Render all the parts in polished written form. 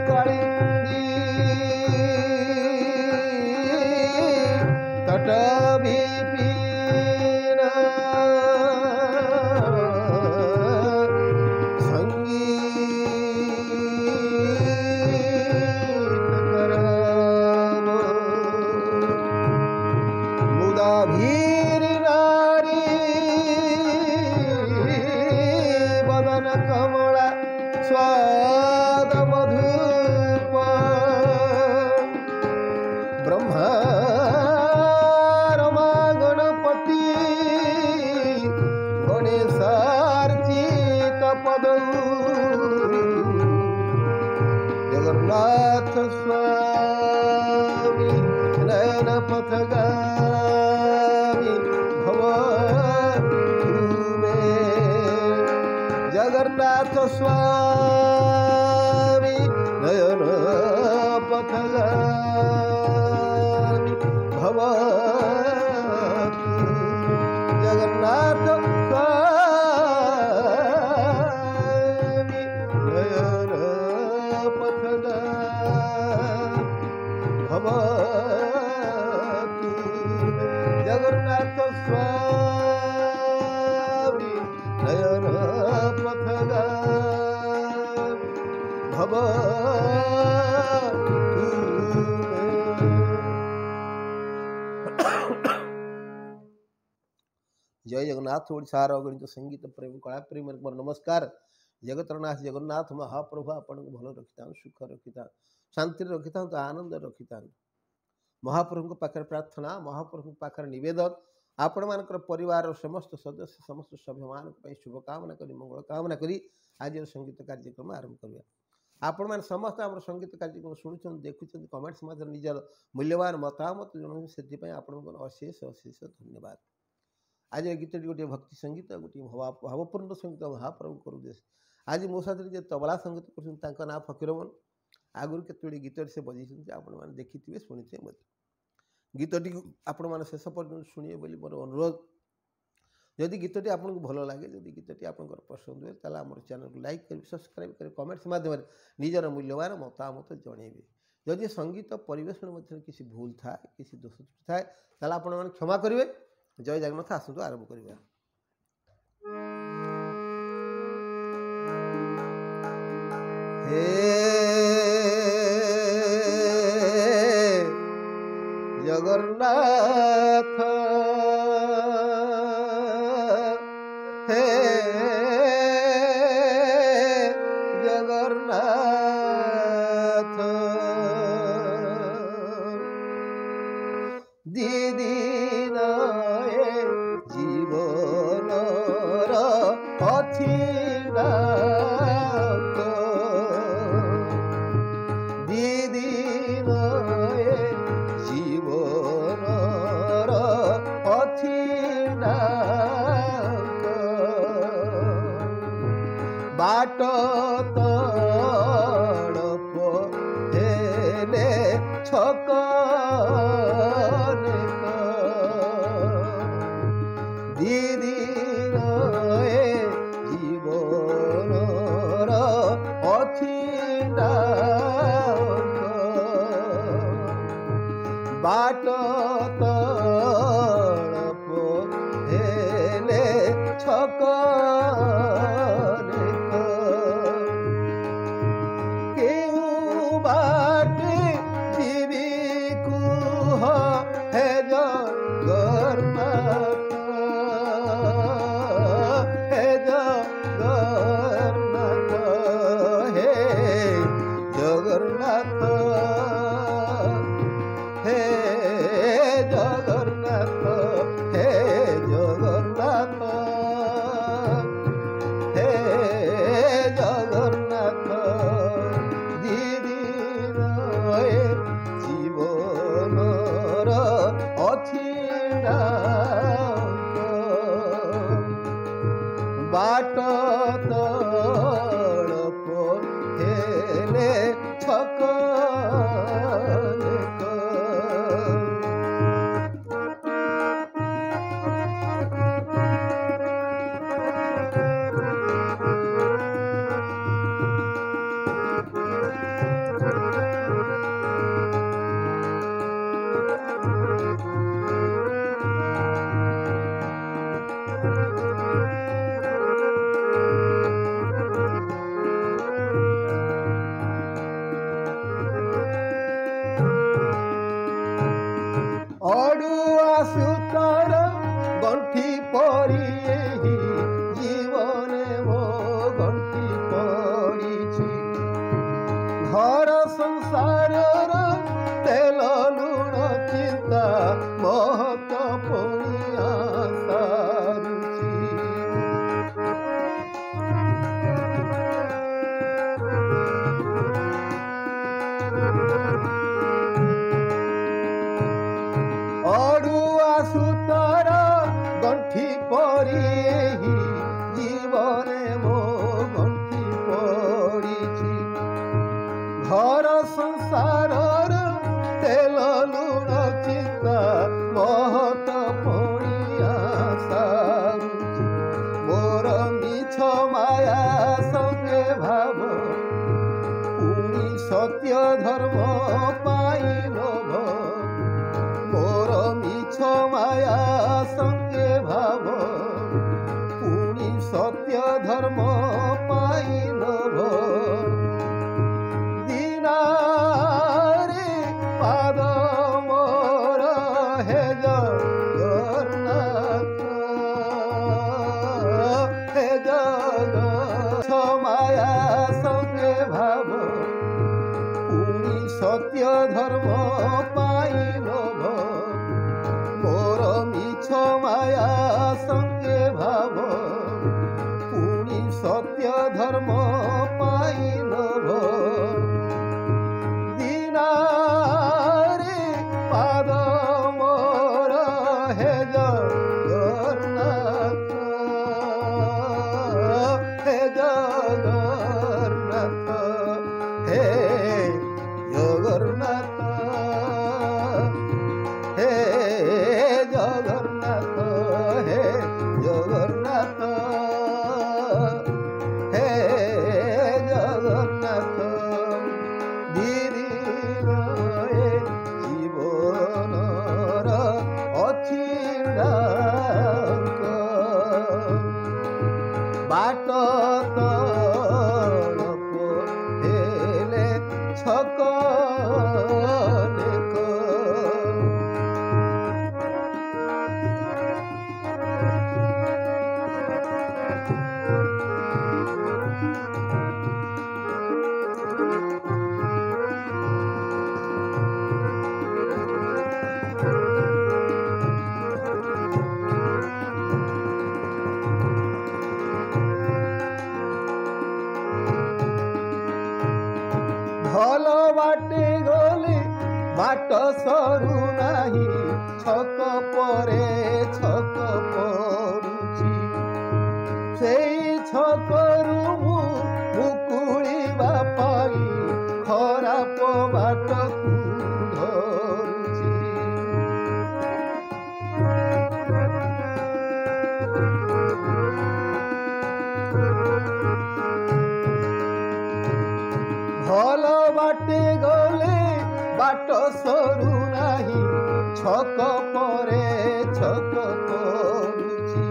कालिंदी तट विपिन संगीत करबो मुदा भीर नारी बदन कमला स्वाद मधुप ब्रह्मा रमा गणपति गणेशार्चित पदौ जगन्नाथ स्वामी नयन पथगामी भव तुमे जगन्नाथ स्वामी नयन पथगामी भव जगन्नाथ स्वामी नयन पथगामी भव जगन्नाथ स्वामी नयन पथगामी भव जय जगन्नाथ ओडिशार अगणित संगीत प्रेम कला प्रेम मोर नमस्कार जगतरनाथ जगन्नाथ महाप्रभु आपन को भल रखिता सुख रखिता शांति रखिता आनंद रखिता महाप्रभु पाखर प्रार्थना महाप्रभु पाखर निवेदन आपण मानकर परिवार समस्त सदस्य समस्त सभ्य मान शुभकामना करी मंगल कामना करी आज संगीत कार्यक्रम आरंभ करिया आपण मान समस्त आम संगीत कार्यक्रम शुणुं देखुं कमेंट्स मध्य निजर मूल्यवान मतामत जन से आपण अशेष अशेष धन्यवाद आज गीतटी गोटे भक्ति संगीत गोटे भावपूर्ण संगीत महाप्रभु कर आज मो साथ जो तबला संगीत कर ना फकीरमन आगुरी केतोटी गीत से बजे आपण मैंने देखि शुणी गीतटी आपण मैंने शेष पर्यटन शुणे बोली मोर अनुरोध जदि गीतटी आपको भल लगे जदि गीतटी आप पसंद हुए ताला आम चैनल को लाइक करेंगे सब्सक्राइब करेंगे कमेंट्स माध्यम निजर मूल्यवान मतामत जनइबे जदि संगीत परिवेशन मध्य किसी भूल थाए किसी दोष थाए ताला आपण मैंने क्षमा करेंगे जय जगन्नाथ आसतु आरंभ करिया हे जगन्नाथ हे जगन्नाथ दीदी जीवनर अथिनाथ दीदी जीवनर अथिनाथ बाट तड़प हेले छक दीदी जीवनर अथिनाथ बाट तड़प हेले छक केउ बाटे जीवी कुह हे जगन्नाथ हे जगन्नाथ हे जगन्नाथ हे जगन्नाथ हे जगन्नाथ हे जगन्नाथ दीदी जीवनर अथिनाथ बाट तड़प हेले छक ସଂସାରର ତେଲ ଲୁଣ ଚିନ୍ତା ମହତ ପୁଣିଆ ସାରୁଛି। ଅଡୁଆ ସୂତାର ଗଣ୍ଠି ପରି ଏହି ଜୀବନେ ମୋ ଗଣ୍ଠି ପଡ଼ିଛି। ଘର ସଂସାରର ତେଲ ଲୁଣ ଚିନ୍ତା ମହତ ପୁଣିଆ ସାରୁଛି। ମୋର ମିଛ ମାୟା ସଙ୍ଗେ ଭାବ ପୁଣି ସତ୍ୟ ଧର୍ମ ପାଇଁ ଲୋଭ। ମୋର ମିଛ ମାୟା ସଙ୍ଗେ ଭାବ ପୁଣି ସତ୍ୟ ଧର୍ମ ପାଇଁ ଲୋଭ। ଦିନାରେ ପାଦ ମୋର ହେ ଜଗନ୍ନାଥ, ହେ ଜଗନ୍ନାଥ ମାୟା ସଙ୍ଗେ ଭାବ ପୁଣି ସତ୍ୟ ଧର୍ମ ପାଇଁ ଲୋଭ। ମୋର ମିଛ ମାୟା ସଙ୍ଗେ ଭାବ ପୁଣି ସତ୍ୟ ଧର୍ମ ପାଇଁ ଲୋଭ। ଦିନାରେ ପାଦ ମୋର ହେ ଜଗନ୍ନାଥ, ହେ ଜଗନ୍ନାଥ, ହେ ଜଗନ୍ନାଥ, ହେ ଜଗନ୍ନାଥ, ହେ ଜଗନ୍ନାଥ, ହେ ଜଗନ୍ନାଥ। ଦିଦିନ ଏ ଜୀବନର ଅଛିଣ୍ଡାଙ୍କ ବାଟ ତଳପ ହେଲେ ଛକ ନେକ। ଭଲ ବାଟେ ଗଲେ ବାଟ ସରୁ ନାହିଁ, ଛକ ପରେ ଛକ ପଡୁଛି। ସେଇ ଛକରୁ ମୁକୁଳିବା ପାଇଁ ଖରାପ ବାଟକୁ ଧରୁଛି। ଭଲ ବାଟେ ଗଲେ ବାଟ ସରୁ ନାହିଁ, ଛକ ପରେ ଛକ ପଡୁଛି।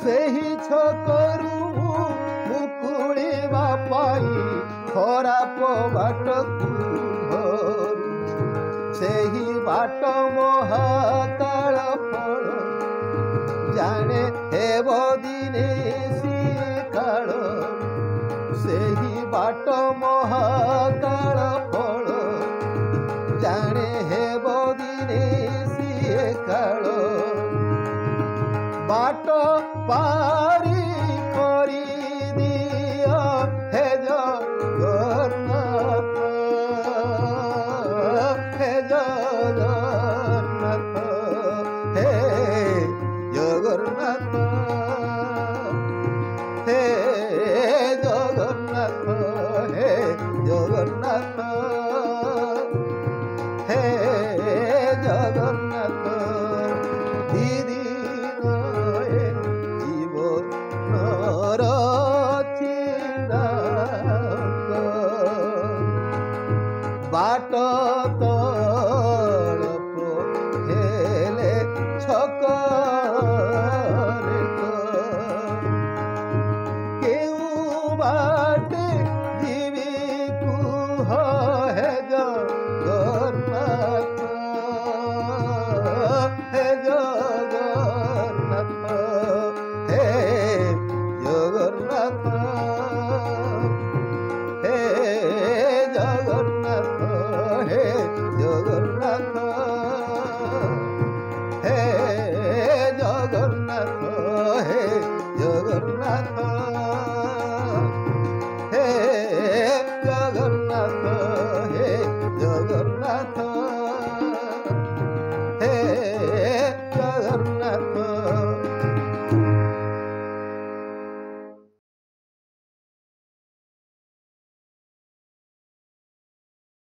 ସେହି ଛକରୁ ମୁକୁଳିବା ପାଇଁ ଖରାପ ବାଟକୁ ଧରୁଛି। ସେହି ବାଟ ମହାକାଳ ଫଳ ଜାଣେ ହେବ ଦିନେ ସିଏ କାଳ। ସେହି ବାଟ ମହାକାଳ ଫଳ ଜାଣେ ହେବ ଦିନେ ସିଏ କାଳ। ବାଟ ପାରି କରି ଦିଅ ହେ ଜଗନ୍ନାଥ, ହେ ଜଗନ୍ନାଥ, ହେ ଜଗନ୍ନାଥ, ହେ ଜଗନ୍ନାଥ, ହେ ଜଗନ୍ନାଥ, ହେ ଜଗନ୍ନାଥ। ଦିଦିନ ଏ ଜୀବନର ଛିଣ୍ଡାଙ୍କ ବାଟ